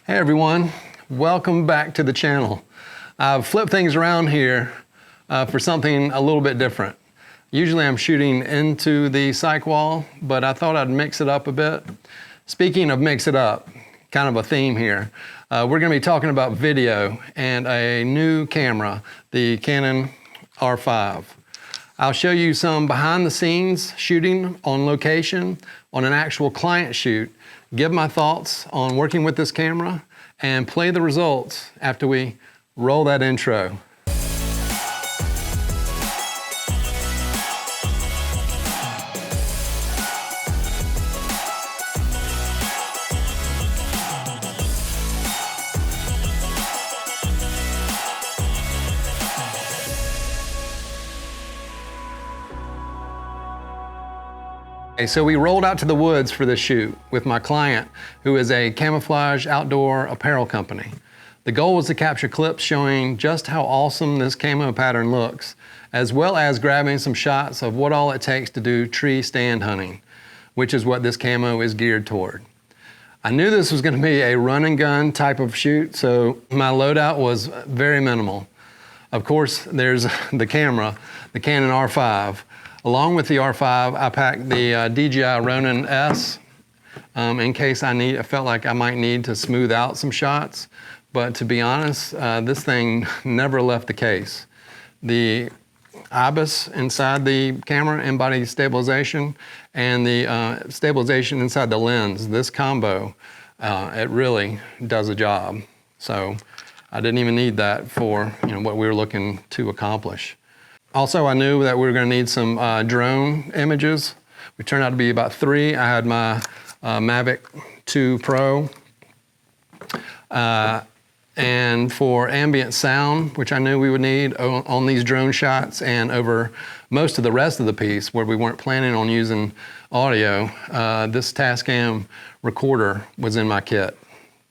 Hey everyone, welcome back to the channel. I've flipped things around here for something a little bit different. Usually I'm shooting into the cyc wall, but I thought I'd mix it up a bit. Speaking of mix it up, kind of a theme here. We're going to be talking about video and a new camera, the Canon R5. I'll show you some behind the scenes shooting on location on an actual client shoot, give my thoughts on working with this camera, and play the results after we roll that intro. So we rolled out to the woods for this shoot with my client, who is a camouflage outdoor apparel company. The goal was to capture clips showing just how awesome this camo pattern looks, as well as grabbing some shots of what all it takes to do tree stand hunting, which is what this camo is geared toward. I knew this was going to be a run and gun type of shoot, so my loadout was very minimal. Of course, there's the camera, the Canon R5. Along with the R5, I packed the DJI Ronin S in case I felt like I might need to smooth out some shots. But to be honest, this thing never left the case. The IBIS inside the camera embodies stabilization, and the stabilization inside the lens, this combo, it really does a job. So I didn't even need that for what we were looking to accomplish. Also, I knew that we were going to need some drone images. We turned out to be about 3. I had my MAVIC 2 Pro. And for ambient sound, which I knew we would need on these drone shots and over most of the rest of the piece where we weren't planning on using audio, this Tascam recorder was in my kit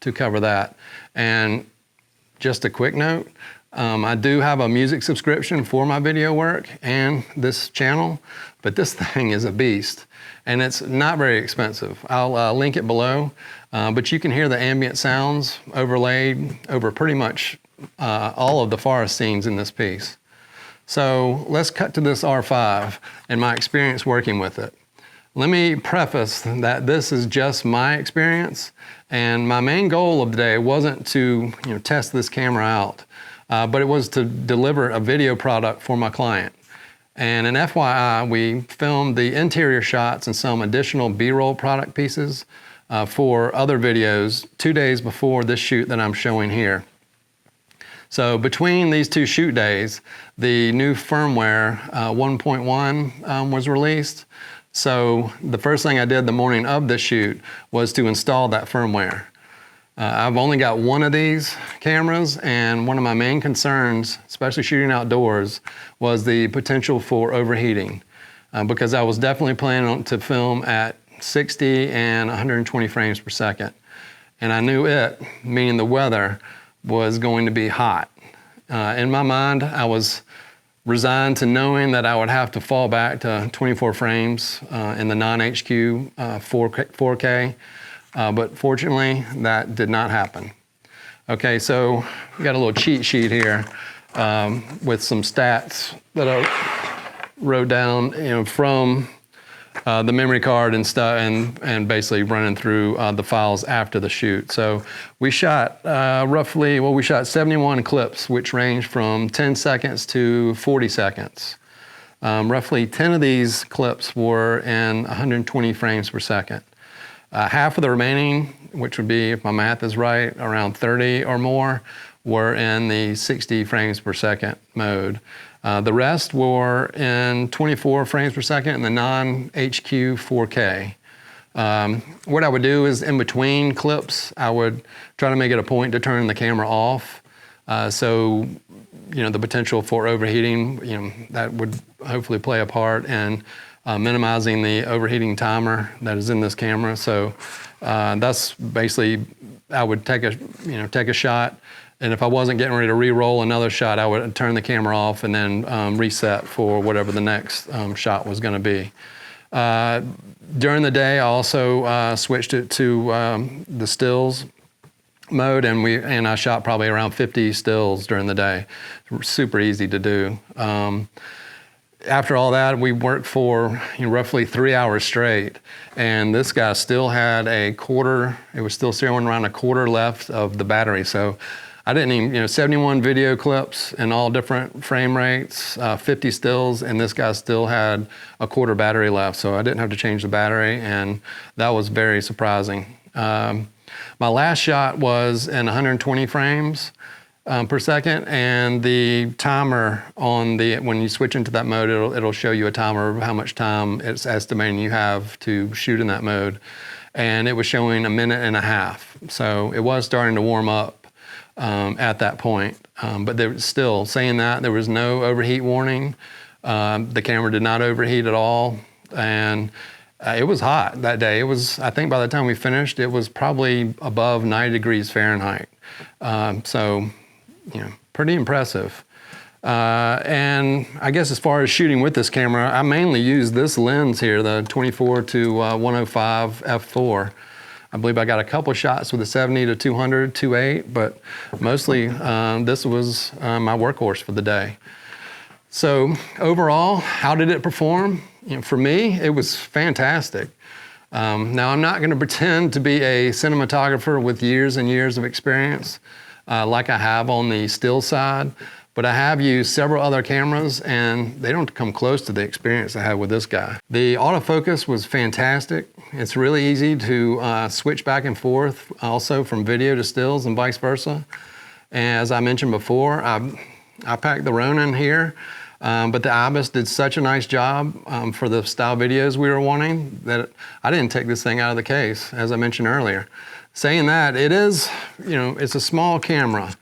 to cover that. And just a quick note, I do have a music subscription for my video work and this channel, but this thing is a beast and it's not very expensive. I'll link it below, but you can hear the ambient sounds overlaid over pretty much all of the forest scenes in this piece. So let's cut to this R5 and my experience working with it. Let me preface that this is just my experience, and my main goal of the day wasn't to test this camera out. But it was to deliver a video product for my client. And an FYI, we filmed the interior shots and some additional B-roll product pieces for other videos 2 days before this shoot that I'm showing here. So between these 2 shoot days, the new firmware 1.1 was released. So the first thing I did the morning of this shoot was to install that firmware. I've only got one of these cameras, and one of my main concerns, especially shooting outdoors, was the potential for overheating, because I was definitely planning to film at 60 and 120 frames per second. And I knew it, meaning the weather, was going to be hot. In my mind, I was resigned to knowing that I would have to fall back to 24 frames in the non-HQ 4K. But fortunately, that did not happen. Okay, so we got a little cheat sheet here with some stats that I wrote down, from the memory card and stuff, and basically running through the files after the shoot. So we shot we shot 71 clips, which range from 10 seconds to 40 seconds. Roughly 10 of these clips were in 120 frames per second. Half of the remaining, which would be, if my math is right, around 30 or more, were in the 60 frames per second mode. The rest were in 24 frames per second in the non-HQ 4K. What I would do is, in between clips, I would try to make it a point to turn the camera off. So, the potential for overheating, that would hopefully play a part in minimizing the overheating timer that is in this camera. So that's basically, I would take a shot, and if I wasn't getting ready to re-roll another shot, I would turn the camera off and then reset for whatever the next shot was going to be. During the day, I also switched it to the stills mode, and I shot probably around 50 stills during the day. Super easy to do. After all that, we worked for roughly 3 hours straight, and this guy still had a quarter, it was still showing around a quarter left of the battery. So I didn't even, 71 video clips in all different frame rates, 50 stills, and this guy still had a quarter battery left. So I didn't have to change the battery, and that was very surprising. My last shot was in 120 frames per second, and the timer on when you switch into that mode, it'll show you a timer of how much time it's estimating you have to shoot in that mode. And it was showing 1.5 minutes. So it was starting to warm up at that point. But there was still, saying that, there was no overheat warning. The camera did not overheat at all. And it was hot that day. It was, I think by the time we finished, it was probably above 90 degrees Fahrenheit. So, pretty impressive. And I guess as far as shooting with this camera, I mainly use this lens here, the 24 to 105 f4. I believe I got a couple shots with the 70 to 200 2.8, but mostly this was my workhorse for the day. So overall, how did it perform? For me, it was fantastic. Now, I'm not going to pretend to be a cinematographer with years and years of experience like I have on the still side, but I have used several other cameras, and they don't come close to the experience I had with this guy. The autofocus was fantastic. It's really easy to switch back and forth also from video to stills and vice versa. And as I mentioned before, I packed the Ronin here. But the IBIS did such a nice job for the style videos we were wanting that I didn't take this thing out of the case, as I mentioned earlier. Saying that, it is, it's a small camera.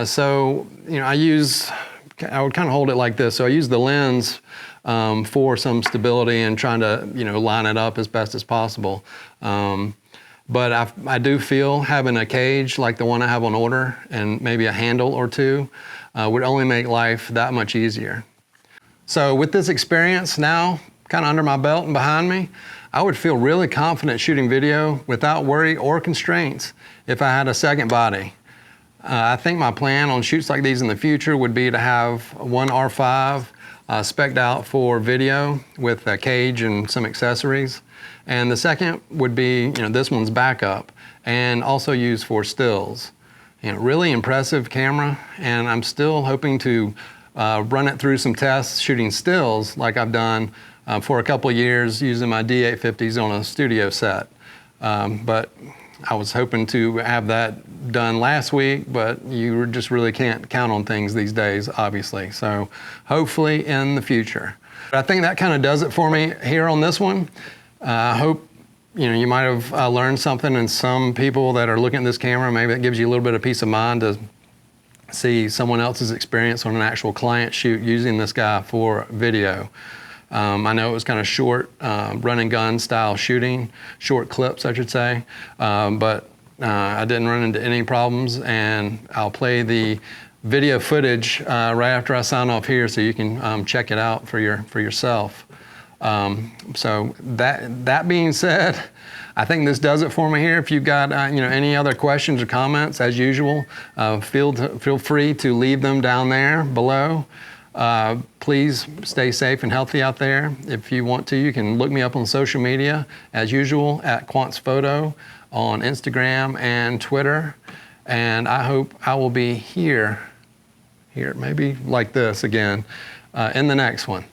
So, I would kind of hold it like this. So I use the lens for some stability and trying to, line it up as best as possible. But I do feel having a cage like the one I have on order and maybe a handle or two would only make life that much easier. So with this experience now kind of under my belt and behind me, I would feel really confident shooting video without worry or constraints if I had a second body. I think my plan on shoots like these in the future would be to have one R5 spec'd out for video with a cage and some accessories. And the second would be, this one's backup and also used for stills. Really impressive camera, and I'm still hoping to run it through some tests shooting stills like I've done for a couple of years using my D850s on a studio set. But I was hoping to have that done last week, but you just really can't count on things these days, obviously. So hopefully in the future. But I think that kind of does it for me here on this one. I hope you might have learned something, and some people that are looking at this camera, maybe that gives you a little bit of peace of mind to see someone else's experience on an actual client shoot using this guy for video. I know it was kind of short, run and gun style shooting, short clips, I should say, but I didn't run into any problems, and I'll play the video footage right after I sign off here so you can check it out for yourself. So that being said, I think this does it for me here. If you've got any other questions or comments, as usual, feel free to leave them down there below. Please stay safe and healthy out there. If you want to, you can look me up on social media, as usual, at quantzphoto on Instagram and Twitter. And I hope I will be here maybe like this again, in the next one.